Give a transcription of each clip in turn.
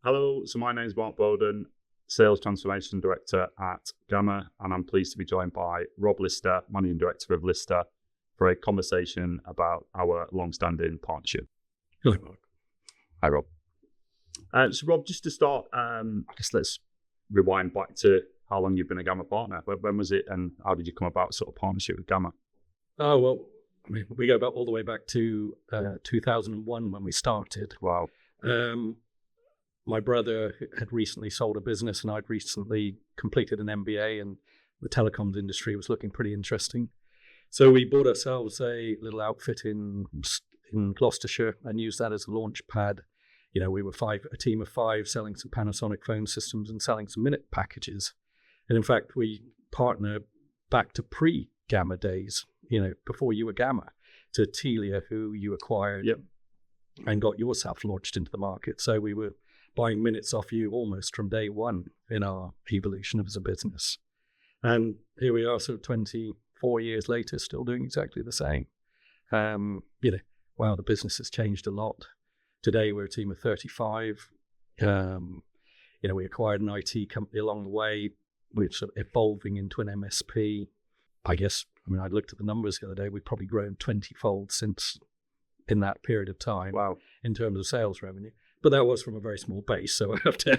Hello, so my name is Mark Boden, Sales Transformation Director at Gamma, and I'm pleased to be joined by Rob Lister, Managing Director of Lister, for a conversation about our long-standing partnership. Hello, Mark. Hi, Rob. So Rob, just to start, I guess let's rewind back to how long you've been a Gamma partner. When was it, and how did you come about sort of partnership with Gamma? Oh, well, I mean, we go back all the way back to 2001 when we started. Wow. My brother had recently sold a business, and I'd recently completed an MBA, and the telecoms industry was looking pretty interesting. So we bought ourselves a little outfit in Gloucestershire and used that as a launch pad. You know, we were a team of five selling some Panasonic phone systems and selling some minute packages. And in fact, we partner back to pre-Gamma days, you know, before you were Gamma, to Telia, who you acquired and got yourself launched into the market. So we were buying minutes off you almost from day one in our evolution as a business. And here we are, sort of 24 years later, still doing exactly the same. Wow, the business has changed a lot. Today, we're a team of 35. We acquired an IT company along the way. We're sort of evolving into an MSP. I looked at the numbers the other day. We've probably grown 20-fold since in that period of time. Wow. In terms of sales revenue. But that was from a very small base, so I have to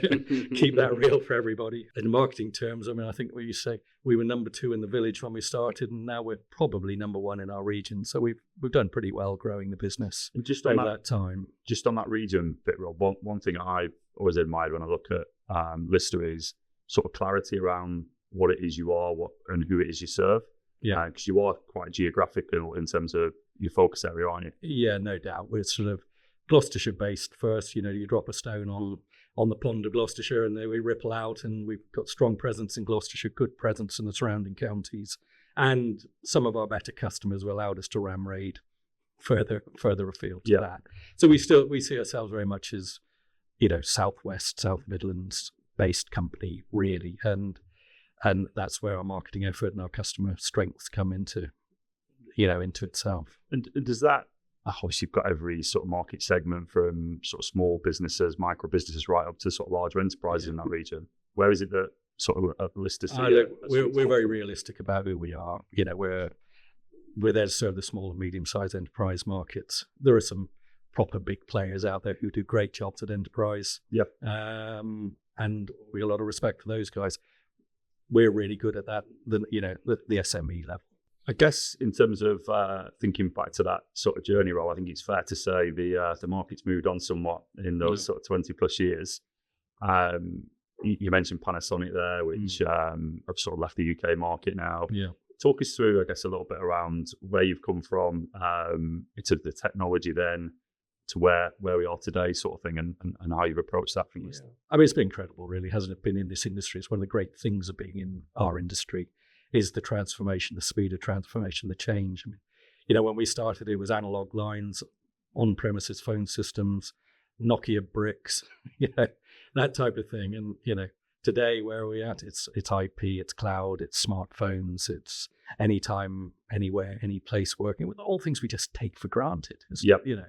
keep that real for everybody. In marketing terms, I think we used to say we were number 2 in the village when we started, and now we're probably number 1 in our region. So we've done pretty well growing the business and just over on that time. Just on that region bit, Rob, one thing I've always admired when I look at Lister is sort of clarity around what it is you are, and who it is you serve. Yeah, because you are quite geographical in terms of your focus area, aren't you? Yeah, no doubt. We're sort of Gloucestershire based first. You know, you drop a stone on the pond of Gloucestershire and then we ripple out, and we've got strong presence in Gloucestershire, good presence in the surrounding counties, and some of our better customers have allowed us to ram raid further afield to that. So we see ourselves very much as, you know, Southwest, South Midlands based company really, and that's where our marketing effort and our customer strengths come into itself. And does that, obviously you've got every sort of market segment from sort of small businesses, micro businesses, right up to sort of larger enterprises in that region. Where is it that sort of Lister we're very realistic about who we are. You know, we're there to serve the small and medium-sized enterprise markets. There are some proper big players out there who do great jobs at enterprise. Yeah. And we have a lot of respect for those guys. We're really good at that, the SME level. I guess in terms of thinking back to that sort of journey, Rob, I think it's fair to say the market's moved on somewhat in those sort of 20 plus years. You mentioned Panasonic there, which have sort of left the UK market now. Yeah. Talk us through, I guess, a little bit around where you've come from, into the technology then to where we are today sort of thing, and how you've approached that from Lister. I mean, it's been incredible, really, hasn't it, been in this industry? It's one of the great things of being in our industry is the transformation, the speed of transformation, the change. I mean, you know, when we started, it was analog lines, on-premises phone systems, Nokia bricks, you know, that type of thing. And, you know, today, where are we at? It's IP, it's cloud, it's smartphones, it's anytime, anywhere, any place working with all things we just take for granted. Yep. You know,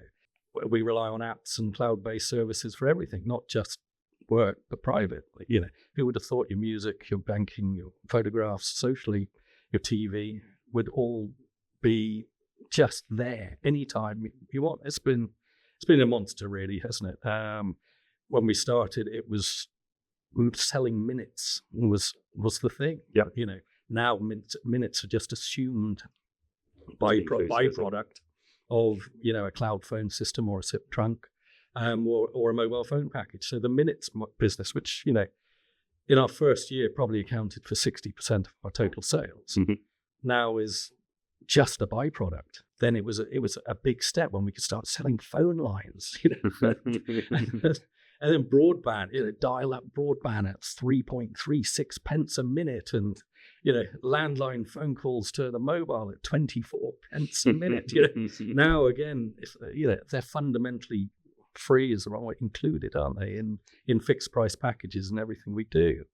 we rely on apps and cloud-based services for everything, not just work, but private. You know, who would have thought your music, your banking, your photographs, socially, your TV would all be just there anytime you want? It's been a monster, really, hasn't it? When we started, we were selling minutes was the thing. Yeah. You know, now minutes are just assumed byproduct of, you know, a cloud phone system or a SIP trunk. Or a mobile phone package. So the minutes business, which, you know, in our first year probably accounted for 60% of our total sales, now is just a byproduct. Then it was a big step when we could start selling phone lines, you know, and then broadband, you know, dial-up broadband at 3.36 pence a minute, and, you know, landline phone calls to the mobile at 24 pence a minute. You know, now again, they're fundamentally free is the wrong way, included, aren't they, in fixed price packages and everything we do.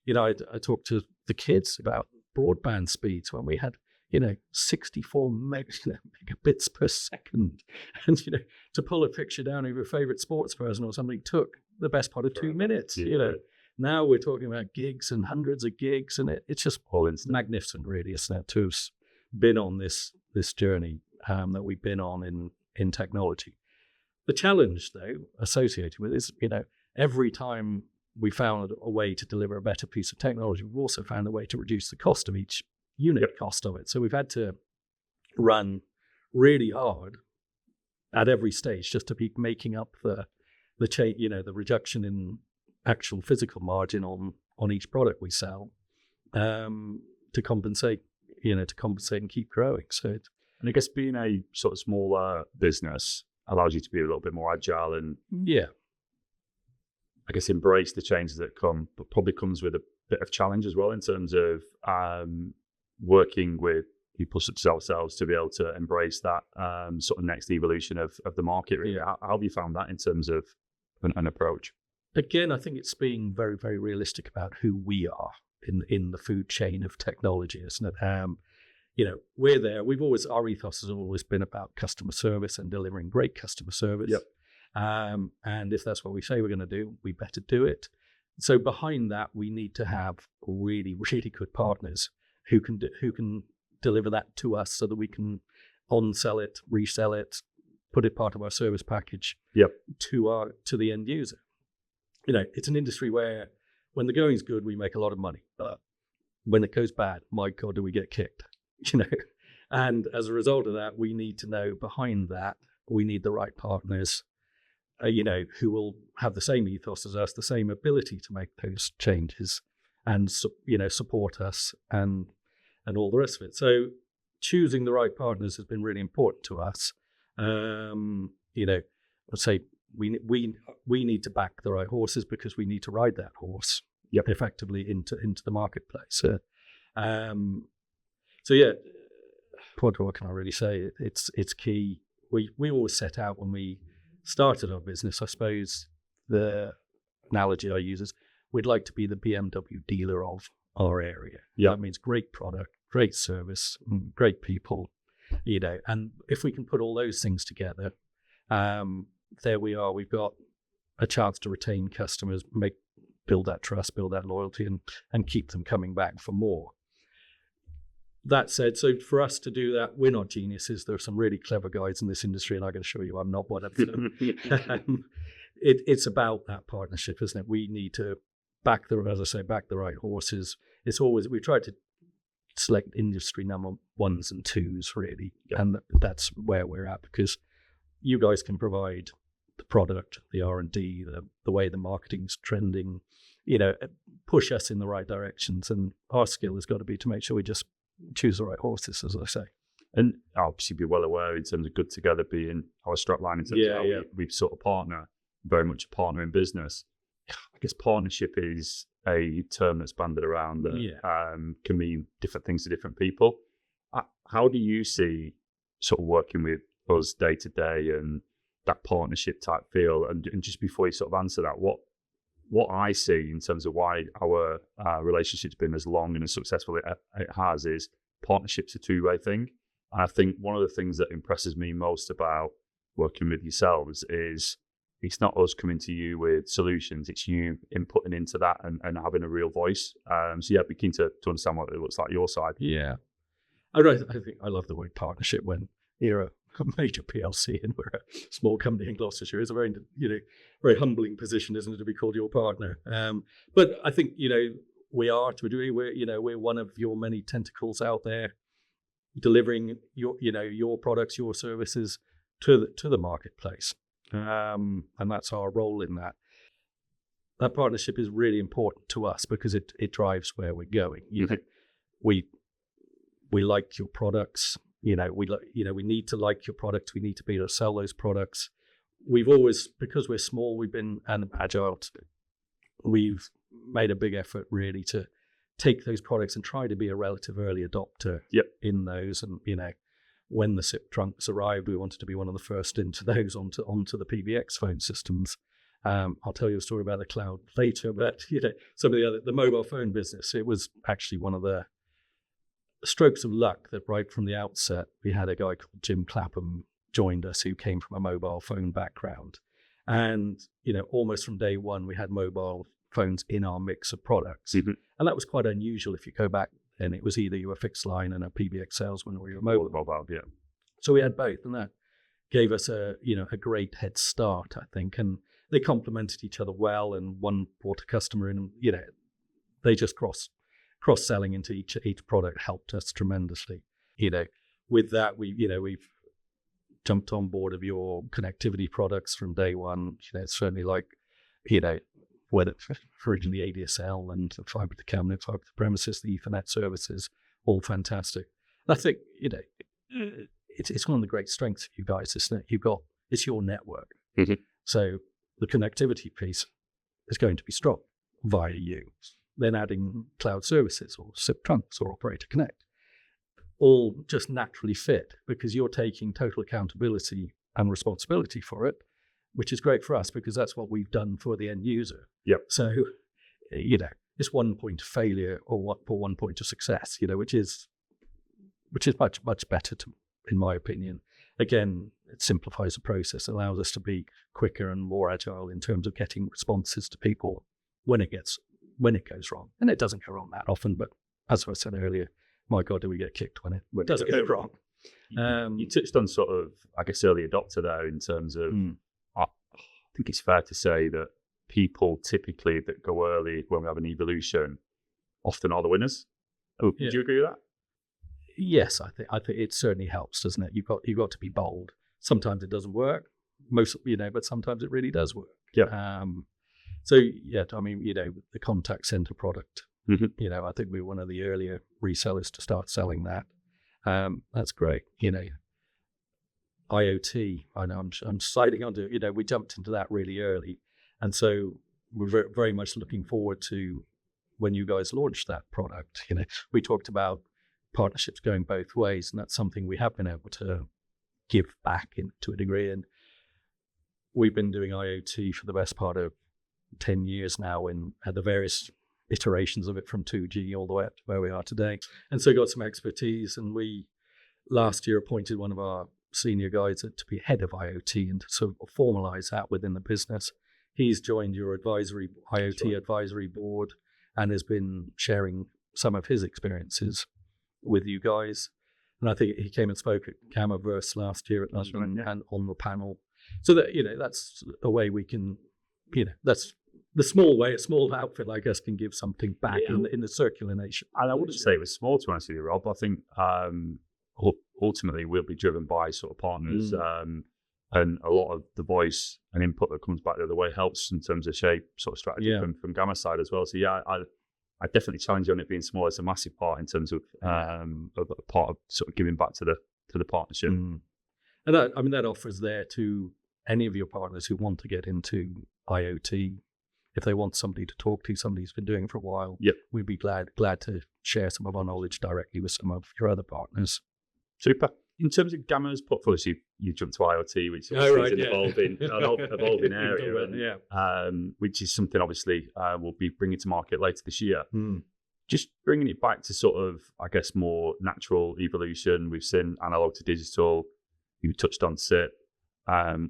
You know, I talked to the kids about broadband speeds when we had, 64 megabits per second. And, to pull a picture down of your favorite sports person or something took the best part of 2 minutes, Now we're talking about gigs and hundreds of gigs, and it's just all instant. Magnificent, really, isn't it, to have been on this journey that we've been on in technology. The challenge, though, associated with it is, every time we found a way to deliver a better piece of technology, we've also found a way to reduce the cost of each unit cost of it. So we've had to run really hard at every stage just to be making up the reduction in actual physical margin on each product we sell, to compensate and keep growing. So and I guess being a sort of smaller business allows you to be a little bit more agile and I guess embrace the changes that come, but probably comes with a bit of challenge as well in terms of working with people such as ourselves to be able to embrace that sort of next evolution of the market. Really. How have you found that in terms of an approach? Again, I think it's being very, very realistic about who we are in the food chain of technology, isn't it? We're there. Our ethos has always been about customer service and delivering great customer service. Yep. And if that's what we say we're going to do, we better do it. So behind that, we need to have really, really good partners who can deliver that to us so that we can on-sell it, resell it, put it part of our service package to the end user. It's an industry where when the going's good, we make a lot of money. But when it goes bad, my God, do we get kicked? And as a result of that, we need to know behind that, we need the right partners, who will have the same ethos as us, the same ability to make those changes and, support us and all the rest of it. So choosing the right partners has been really important to us. Let's say we need to back the right horses because we need to ride that horse effectively into the marketplace. What can I really say? It's key. We always set out when we started our business, I suppose the analogy I use is we'd like to be the BMW dealer of our area. That means great product, great service, great people, and if we can put all those things together, there we are. We've got a chance to retain customers, build that trust, build that loyalty, and keep them coming back for more. That said, so for us to do that, we're not geniuses. There are some really clever guys in this industry, and I can assure you I'm not one of them. It's about that partnership, isn't it? We need to back the right horses. It's always, we try to select industry number ones and twos, really. And that's where we're at, because you guys can provide the product, the R&D, the way the marketing's trending, push us in the right directions. And our skill has got to be to make sure we just choose the right horses, as I say. And obviously be well aware in terms of good together being our strapline in terms of how we sort of partner, very much a partner in business. I guess partnership is a term that's banded around that can mean different things to different people. How do you see sort of working with us day to day and that partnership type feel? And just before you sort of answer that, what I see in terms of why our relationship's been as long and as successful it has is partnership's a two-way thing. And I think one of the things that impresses me most about working with yourselves is it's not us coming to you with solutions, it's you inputting into that and having a real voice. So I'd be keen to understand what it looks like your side. Yeah. I think I love the word partnership when you're a major PLC and we're a small company in Gloucestershire. It's a very, very humbling position, isn't it, to be called your partner? But I think, we are, to a degree, we're one of your many tentacles out there delivering your products, your services to the marketplace. And that's our role in that. That partnership is really important to us because it drives where we're going. We like your products. We need to like your products. We need to be able to sell those products. We've always, because we're small, we've been agile. We've made a big effort really to take those products and try to be a relative early adopter in those. And when the SIP trunks arrived, we wanted to be one of the first into those onto the PBX phone systems. I'll tell you a story about the cloud later, but some of the mobile phone business, it was actually one of the strokes of luck that right from the outset, we had a guy called Jim Clapham joined us who came from a mobile phone background. And, almost from day one, we had mobile phones in our mix of products. Mm-hmm. And that was quite unusual if you go back. And it was either you were a fixed line and a PBX salesman or you were mobile. Yeah. So we had both. And that gave us a great head start, I think. And they complemented each other well. And one brought a customer in, and, they just cross-selling into each product helped us tremendously. With that, we've jumped on board of your connectivity products from day one. It's certainly like, whether originally ADSL and fiber to cabinet, fiber to premises, the Ethernet services, all fantastic. And I think, it's one of the great strengths of you guys, isn't it? It's your network. Mm-hmm. So the connectivity piece is going to be strong via you. Then adding cloud services or SIP trunks or Operator Connect, all just naturally fit because you're taking total accountability and responsibility for it, which is great for us because that's what we've done for the end user. Yep. So, it's one point of failure or one point of success, which is much, much better in my opinion. Again, it simplifies the process, allows us to be quicker and more agile in terms of getting responses to people when it goes wrong. And it doesn't go wrong that often, but as I said earlier, my God, do we get kicked when it doesn't go wrong. You touched on sort of, I guess, early adopter there in terms of, I think it's fair to say that people typically that go early when we have an evolution often are the winners. Would you agree with that? Yes, I think it certainly helps, doesn't it? You've got to be bold. Sometimes it doesn't work, but sometimes it really does work. Yeah. So the contact center product. Mm-hmm. I think we were one of the earlier resellers to start selling that. That's great. IoT. I know I'm sliding onto. We jumped into that really early, and so we're very much looking forward to when you guys launched that product. We talked about partnerships going both ways, and that's something we have been able to give back to a degree. And we've been doing IoT for the best part of 10 years now, and had the various iterations of it from 2G all the way up to where we are today. And so got some expertise, and we last year appointed one of our senior guys to be head of IoT and to sort of formalize that within the business. He's joined your IoT advisory board and has been sharing some of his experiences with you guys. And I think he came and spoke at Camaverse last year at London and on the panel. So that, that's a way we can, that's the small way, a small outfit, I guess, can give something back in the circular nation. And I wouldn't say it was small, to be honest with you, Rob. I think ultimately we'll be driven by sort of partners, and a lot of the voice and input that comes back the other way helps in terms of shape sort of strategy from Gamma's side as well. So I definitely challenge you on it being small. It's a massive part in terms of a part of sort of giving back to the partnership. And that offers there to any of your partners who want to get into IoT. If they want somebody to talk to, somebody who's been doing it for a while, we'd be glad to share some of our knowledge directly with some of your other partners. Super. In terms of Gamma's portfolio, so you jumped to IoT, which is an evolving area, which is something obviously we'll be bringing to market later this year. Just bringing it back to sort of, I guess, more natural evolution. We've seen analog to digital. You touched on SIP.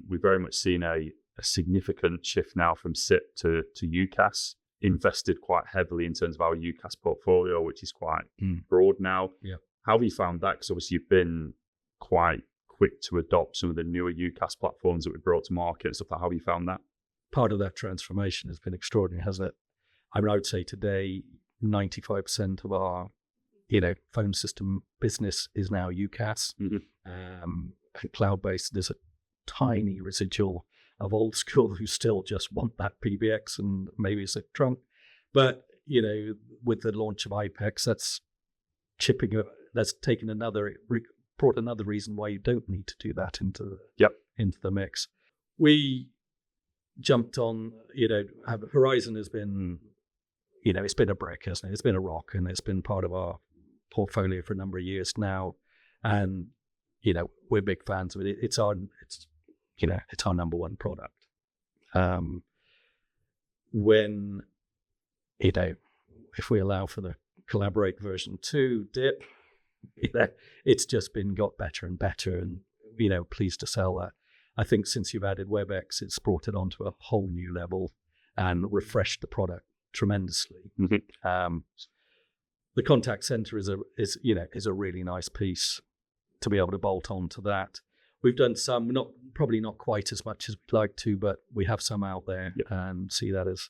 We've very much seen a significant shift now from SIP to UCaaS. Invested quite heavily in terms of our UCaaS portfolio, which is quite broad now. Yeah. How have you found that? Because obviously you've been quite quick to adopt some of the newer UCaaS platforms that we brought to market and stuff. How have you found that? Part of that transformation has been extraordinary, hasn't it? I would say today 95% of our phone system business is now UCaaS, cloud-based. There's a tiny residual of old school who still just want that PBX and maybe it's a trunk. But, with the launch of IPEX, that's brought another reason why you don't need to do that into the mix. We jumped on, Horizon has been, it's been a brick, hasn't it? It's been a rock, and it's been part of our portfolio for a number of years now. And, we're big fans of it. It's our number one product. When, if we allow for the Collaborate version 2 dip, It's just been got better and better, and pleased to sell that. I think since you've added WebEx, it's brought it onto a whole new level and refreshed the product tremendously. Mm-hmm. The contact center is a really nice piece to be able to bolt on to that. We've done some, probably not quite as much as we'd like to, but we have some out there and see that as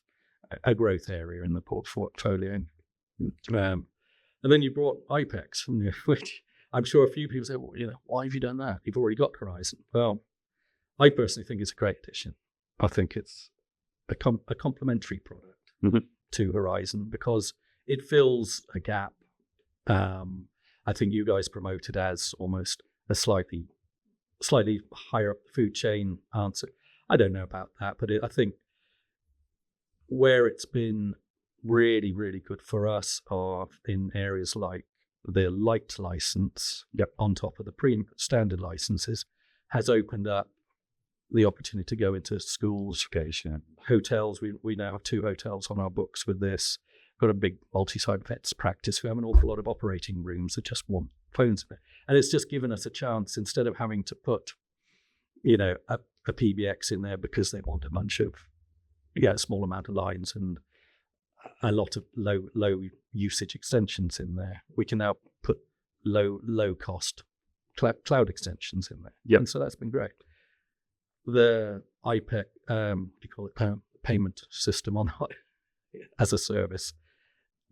a growth area in the portfolio. And then you brought IPEX, which I'm sure a few people say, well, why have you done that? You've already got Horizon. Well, I personally think it's a great addition. I think it's a complementary product to Horizon because it fills a gap. I think you guys promote it as almost a slightly higher up the food chain answer. I don't know about that, but I think where it's been really, really good for us are in areas like the light license on top of the premium standard licenses has opened up the opportunity to go into schools, hotels. We now have 2 hotels on our books with this. Got a big multi-site vets practice who have an awful lot of operating rooms that just want phones in it. And it's just given us a chance, instead of having to put, a PBX in there because they want a bunch of, a small amount of lines and a lot of low usage extensions in there. We can now put low cost cloud extensions in there. Yep. And so that's been great. The IPEC, payment system on as a service.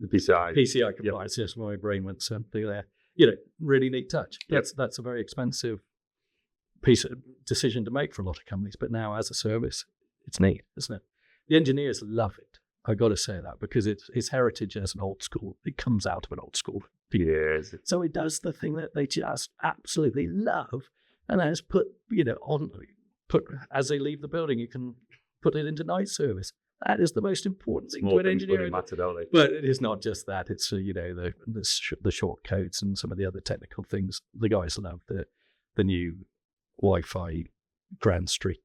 The PCI compliance. Yes, my brain went simply there. Really neat touch. That's a very expensive piece of decision to make for a lot of companies, but now as a service, it's neat, isn't it? The engineers love it. I got to say that because it's heritage as an old school. It comes out of an old school. Yes. So it does the thing that they just absolutely love, and that's put as they leave the building, you can put it into night service. That is the most important thing to an engineer. Matter, don't they? But it is not just that. It's the short codes and some of the other technical things. The guys love the new Wi-Fi Grandstream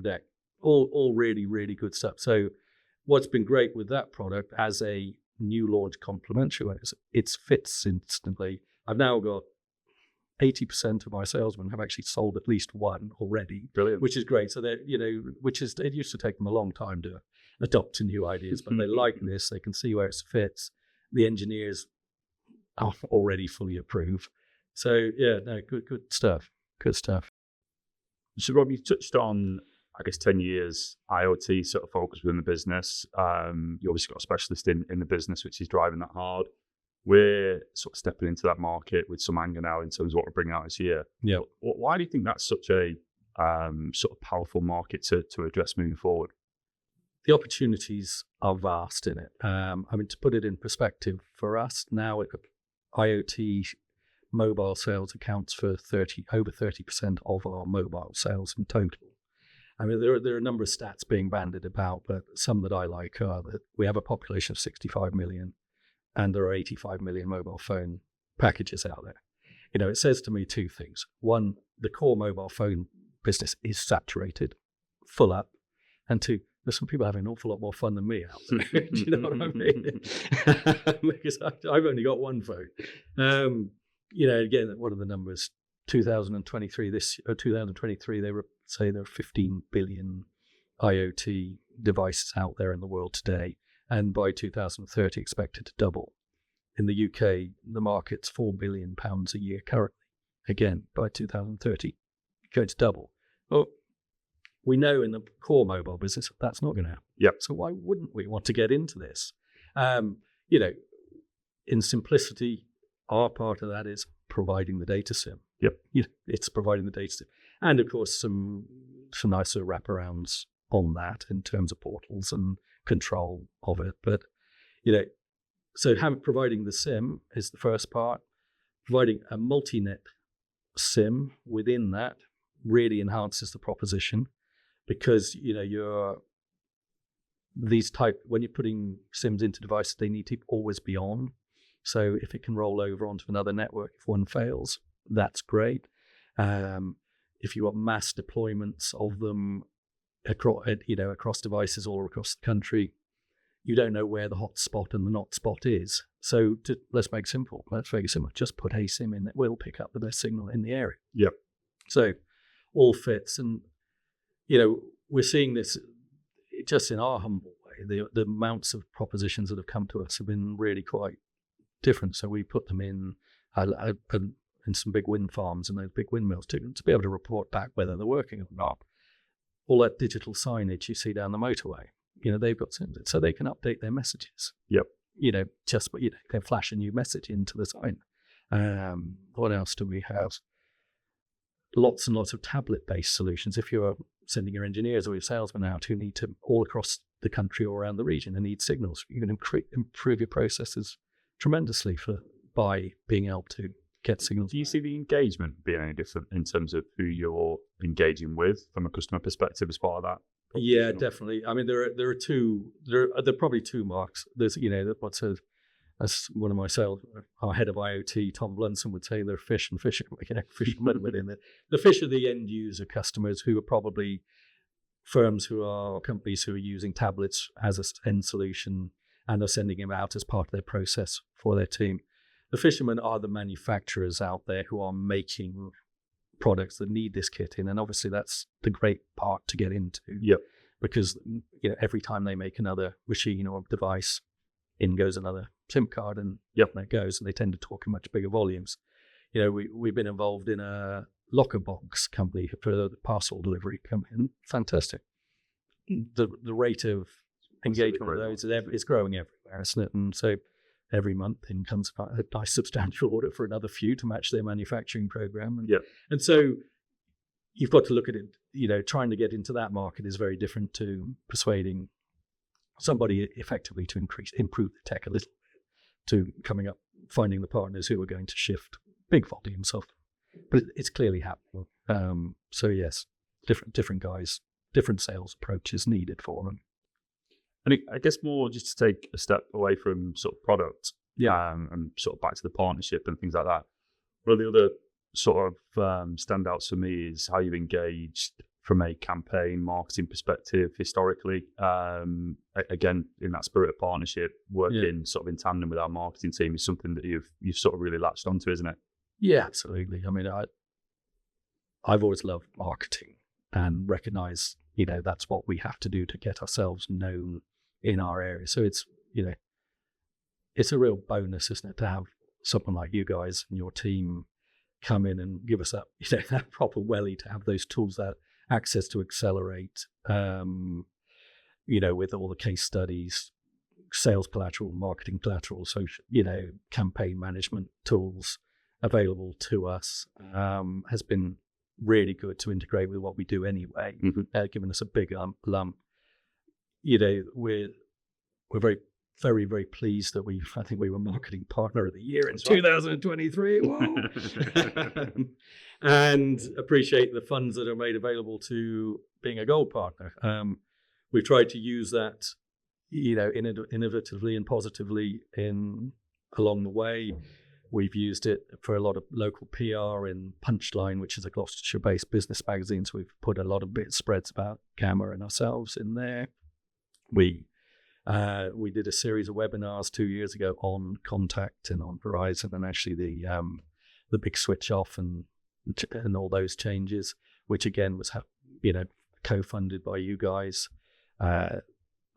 deck. All really, really good stuff. So what's been great with that product as a new launch complementary is it fits instantly. I've now got 80% of my salesmen have actually sold at least one already. Brilliant. Which is great. So it used to take them a long time to adopt to new ideas, but they like this. They can see where it fits. The engineers are already fully approved. So good stuff. Good stuff. So Rob, you touched on, I guess, 10 years IoT sort of focus within the business. You obviously got a specialist in the business, which is driving that hard. We're sort of stepping into that market with some anger now in terms of what we're bringing out this year. Yeah. Why do you think that's such a sort of powerful market to address moving forward? The opportunities are vast in it. To put it in perspective, for us now, IoT mobile sales accounts for over 30% of our mobile sales in total. There are a number of stats being bandied about, but some that I like are that we have a population of 65 million. And there are 85 million mobile phone packages out there. It says to me 2 things. One, the core mobile phone business is saturated, full up. And 2, there's some people having an awful lot more fun than me out there. Do you know what I mean? Because I've only got one phone. Again, what are the numbers? 2023, they say there are 15 billion IoT devices out there in the world today. And by 2030, expected to double. In the UK, the market's £4 billion a year currently. Again, by 2030, going to double. Well, we know in the core mobile business that's not going to happen. Yep. So why wouldn't we want to get into this? In simplicity, our part of that is providing the data sim. Yep. It's providing the data sim, and of course some nicer wraparounds on that in terms of portals and control of it. But so providing the SIM is the first part. Providing a multi-net SIM within that really enhances the proposition, because when you're putting SIMs into devices, they need to always be on. So if it can roll over onto another network if one fails, that's great. If you want mass deployments of them across devices all across the country, you don't know where the hot spot and the not spot is. So let's make it simple. Just put a SIM in that will pick up the best signal in the area. Yep. So all fits. And, we're seeing this just in our humble way. The amounts of propositions that have come to us have been really quite different. So we put them in some big wind farms and those big windmills to be able to report back whether they're working or not. All that digital signage you see down the motorway, they've got sensors, so they can update their messages. Yep. They flash a new message into the sign. What else do we have? Lots and lots of tablet-based solutions. If you're sending your engineers or your salesmen out who need to all across the country or around the region and need signals, you can improve your processes tremendously by being able to get signals. Do you see the engagement being any different in terms of who you're engaging with from a customer perspective as part of that? Yeah, definitely. I mean, there are probably two marks. There's, as one of my our head of IoT, Tom Blunson, would say, they're fish and fishermen within it. The fish are the end user customers who are probably companies who are using tablets as an end solution and are sending them out as part of their process for their team. The fishermen are the manufacturers out there who are making products that need this kit in, and obviously that's the great part to get into. Yep. Because every time they make another machine or device, in goes another SIM card, and there it goes. And they tend to talk in much bigger volumes. We've been involved in a locker box company for the parcel delivery company. Fantastic. The rate of engagement with those is growing everywhere, isn't it? And so every month in comes a nice substantial order for another few to match their manufacturing program. And so you've got to look at it, trying to get into that market is very different to persuading somebody effectively to improve the tech a little bit, to finding the partners who are going to shift big volumes of. But it's clearly happening. So yes, different guys, different sales approaches needed for them. And I guess more just to take a step away from sort of product, and sort of back to the partnership and things like that. One of the other sort of standouts for me is how you've engaged from a campaign marketing perspective historically. Again, in that spirit of partnership, working sort of in tandem with our marketing team is something that you've sort of really latched onto, isn't it? Yeah, absolutely. I mean, I've always loved marketing and recognize, that's what we have to do to get ourselves known in our area. So it's a real bonus, isn't it, to have someone like you guys and your team come in and give us that, that proper welly to have those tools, that access to accelerate, with all the case studies, sales collateral, marketing collateral, social, campaign management tools available to us, has been really good to integrate with what we do anyway, giving us a big lump. We're very, very, very pleased that I think we were marketing partner of the year in 2023. And appreciate the funds that are made available to being a gold partner. We've tried to use that, innovatively and positively along the way. We've used it for a lot of local PR in Punchline, which is a Gloucestershire-based business magazine. So we've put a lot of spreads about Gamma and ourselves in there. We did a series of webinars 2 years ago on Contact and on Verizon, and actually the big switch off and all those changes, which again was co-funded by you guys.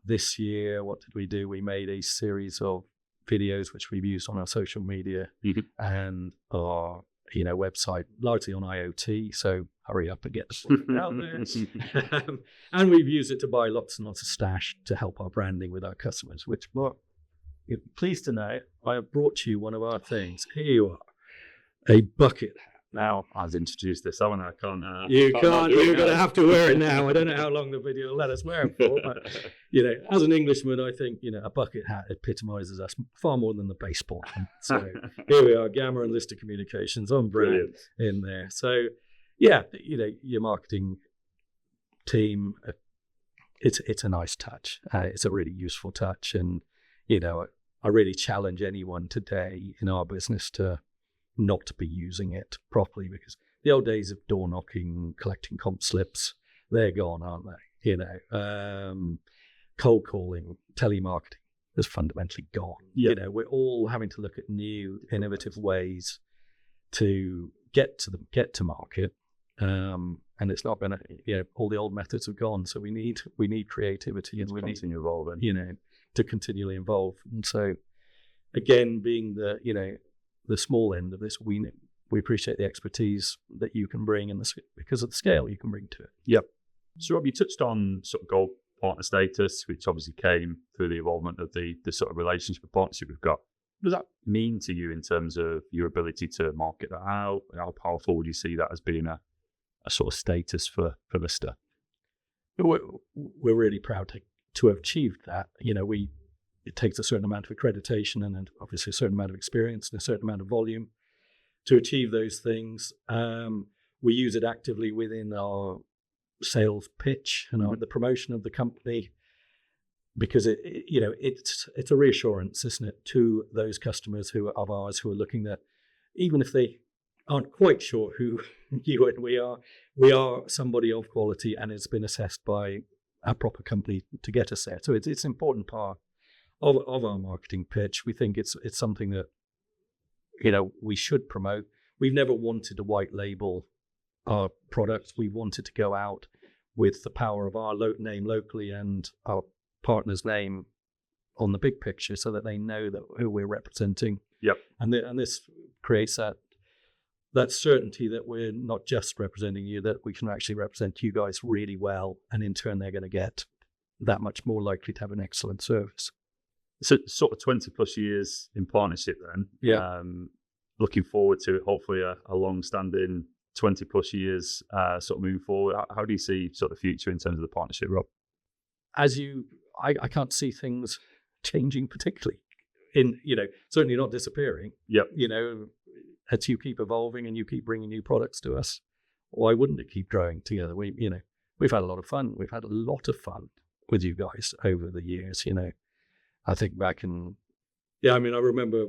This year, what did we do? We made a series of videos which we've used on our social media and our website, largely on IoT. So hurry up and get the word out there. And we've used it to buy lots and lots of stash to help our branding with our customers. Which, Mark, you're pleased to know, I have brought you one of our things. Here you are, a bucket hat. Now, I've introduced this, haven't I? You're going to have to wear it now. I don't know how long the video will let us wear it for, but, as an Englishman, I think, a bucket hat epitomizes us far more than the baseball one. So here we are, Gamma and Lister Communications on brand in there. So, yeah, your marketing team, it's a nice touch. It's a really useful touch. And, I really challenge anyone today in our business to not to be using it properly, because the old days of door knocking, collecting comp slips, they're gone, aren't they? cold calling, telemarketing has fundamentally gone. Yeah. You know, we're all having to look at new, innovative ways to get to market. And it's not going to, you know, all the old methods have gone. So we need creativity, and we need continue evolving, you know, to continually evolve. And so, again, being the small end of this, we appreciate the expertise that you can bring, and because of the scale you can bring to it. Yep. So Rob, you touched on sort of gold partner status, which obviously came through the involvement of the sort of relationship and partnership we've got. What does that mean to you in terms of your ability to market that out? How powerful would you see that as being a sort of status for Lister? We're really proud to have achieved that. You know, it takes a certain amount of accreditation and then obviously a certain amount of experience and a certain amount of volume to achieve those things. We use it actively within our sales pitch and the promotion of the company, because it's a reassurance, isn't it, to those customers of ours who are looking at, even if they aren't quite sure who you and we are somebody of quality, and it's been assessed by a proper company to get us there. So it's an important part of our marketing pitch. We think it's something that, you know, we should promote. We've never wanted to white label our products. We wanted to go out with the power of our name locally and our partner's name on the big picture, so that they know who we're representing. Yep. And this creates that certainty that we're not just representing you, that we can actually represent you guys really well, and in turn they're going to get that much more likely to have an excellent service. So sort of 20 plus years in partnership then. Yeah. Looking forward to hopefully a long-standing 20 plus years sort of moving forward. How do you see sort of the future in terms of the partnership, Rob? I can't see things changing particularly, certainly not disappearing. Yep. You know, as you keep evolving and you keep bringing new products to us, why wouldn't it keep growing together? We've had a lot of fun. We've had a lot of fun with you guys over the years. You know, I think back I remember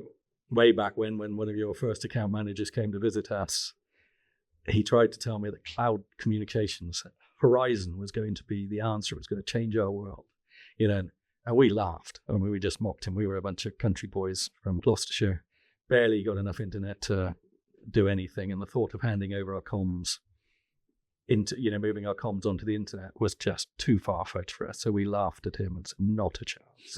way back when one of your first account managers came to visit us. He tried to tell me that cloud communications horizon was going to be the answer. It was going to change our world, you know. And we laughed. I mean, we just mocked him. We were a bunch of country boys from Gloucestershire, barely got enough internet to do anything. And the thought of handing over our comms moving our comms onto the internet was just too far-fetched for us. So we laughed at him and said, not a chance.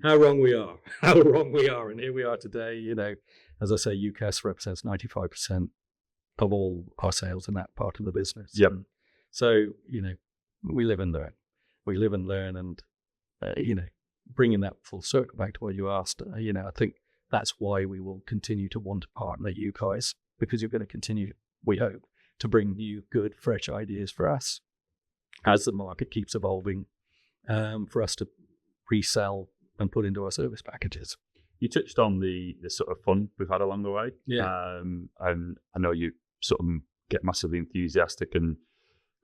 How wrong we are. And here we are today. You know, as I say, UCaaS represents 95% of all our sales in that part of the business. Yep. And so, you know, we live and learn. And, bringing that full circle back to what you asked, I think that's why we will continue to want to partner you guys, because you're going to continue, we hope, to bring new, good, fresh ideas for us as the market keeps evolving, for us to resell and put into our service packages. You touched on the sort of fun we've had along the way. Yeah. And I know you sort of get massively enthusiastic and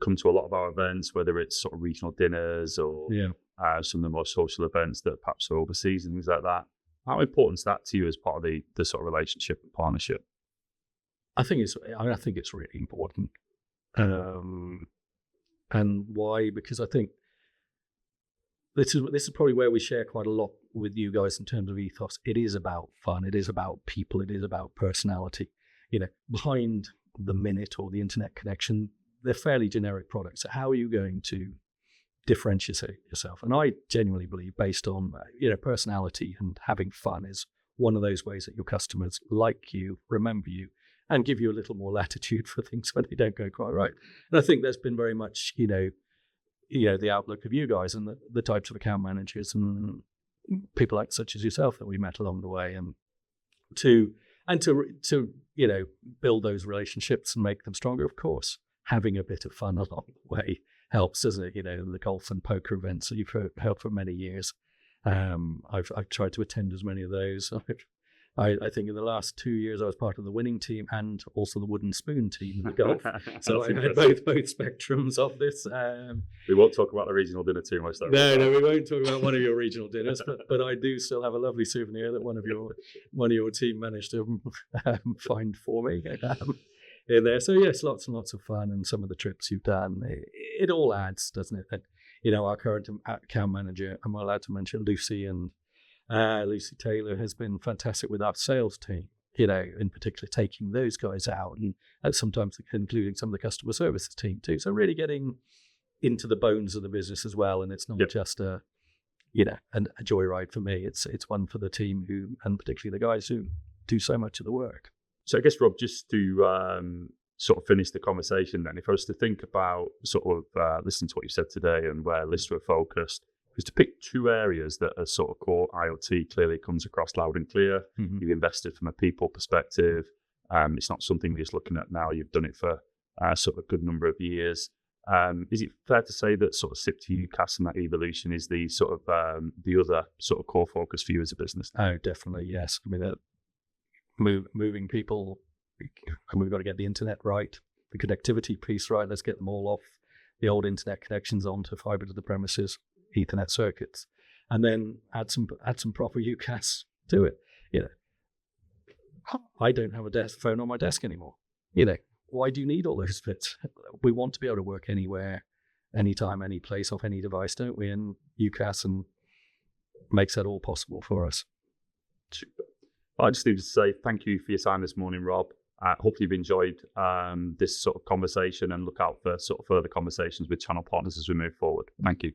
come to a lot of our events, whether it's sort of regional dinners or some of the more social events that perhaps are overseas and things like that. How important is that to you as part of the sort of relationship and partnership? I think it's really important. And why? Because I think this is probably where we share quite a lot with you guys in terms of ethos. It is about fun. It is about people. It is about personality. You know, behind the minute or the internet connection, they're fairly generic products. So how are you going to differentiate yourself? And I genuinely believe, based on personality and having fun, is one of those ways that your customers like you, remember you, and give you a little more latitude for things when they don't go quite right. And I think there's been very much, the outlook of you guys and the types of account managers and people like such as yourself that we met along the way, and to build those relationships and make them stronger. Of course, having a bit of fun along the way helps, doesn't it? You know, the golf and poker events that you've held for many years. I've tried to attend as many of those. I think in the last 2 years I was part of the winning team and also the wooden spoon team in the golf. So I had both spectrums of this. We won't talk about the regional dinner too much, though. No, we won't talk about one of your regional dinners. But I do still have a lovely souvenir that one of your team managed to find for me in there. So yes, lots and lots of fun, and some of the trips you've done. It all adds, doesn't it? our current account manager, am I allowed to mention Lucy? And Lucy Taylor has been fantastic with our sales team, in particular taking those guys out, and sometimes including some of the customer services team too. So really getting into the bones of the business as well. And it's not just a joyride for me. It's one for the team and particularly the guys who do so much of the work. So I guess, Rob, just to sort of finish the conversation then, if I was to think about sort of listening to what you said today and where Lister are focused, is to pick two areas that are sort of core IoT, clearly comes across loud and clear. Mm-hmm. You've invested from a people perspective. It's not something we're just looking at now. You've done it for sort of a good number of years. Is it fair to say that sort of SIP to UCaaS and that evolution is the sort of the other sort of core focus for you as a business? Oh, definitely, yes. I mean, moving people, and we've got to get the internet right, the connectivity piece right. Let's get them all off the old internet connections onto fiber to the premises, Ethernet circuits, and then add some proper UCaaS to it. I don't have a phone on my desk anymore. Why do you need all those bits? We want to be able to work anywhere, anytime, any place, off any device, don't we? And UCaaS makes that all possible for us. Super. I just need to say thank you for your time this morning, Rob. Hopefully you've enjoyed this sort of conversation, and look out for sort of further conversations with channel partners as we move forward. Thank you.